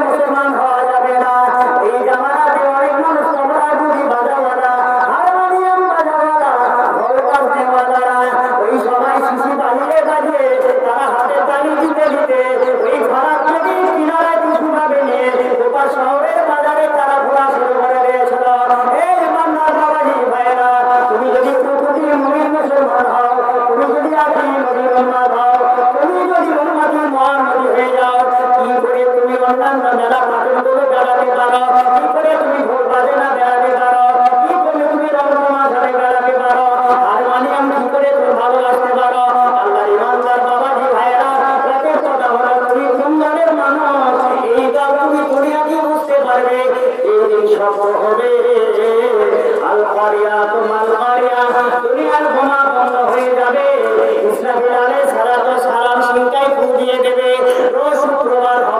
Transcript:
মুসলমান হওয়া যাবে না। এই জামানাতে অনেক মানুষ তোমরা বুঝি বাজাওয়ালা, হারমোনিয়াম বাজাওয়ালা, ঢোল বাজাওয়ালা, ওই সবাই শিশি বাজিয়ে বাজিয়ে তারা হাতে তালি দিতে দিতে ওই খারাপ নদী কিনারে কিছু ভাবে নিয়ে গোপা শহরের বাজারে তারা ঘোরা শুরু করে দিয়েছিল। এই মান্নার বাবাজি ভাইরা, তুমি যদি প্রকৃতির মুমিন মুসলমান হও, তুমি যদি আকি নদীর উম্মাদ হও, তুমি যদি উম্মাতুল মুহাম্মাদি হয়ে যাও, কি করে তুমি অন্যান্য মেলা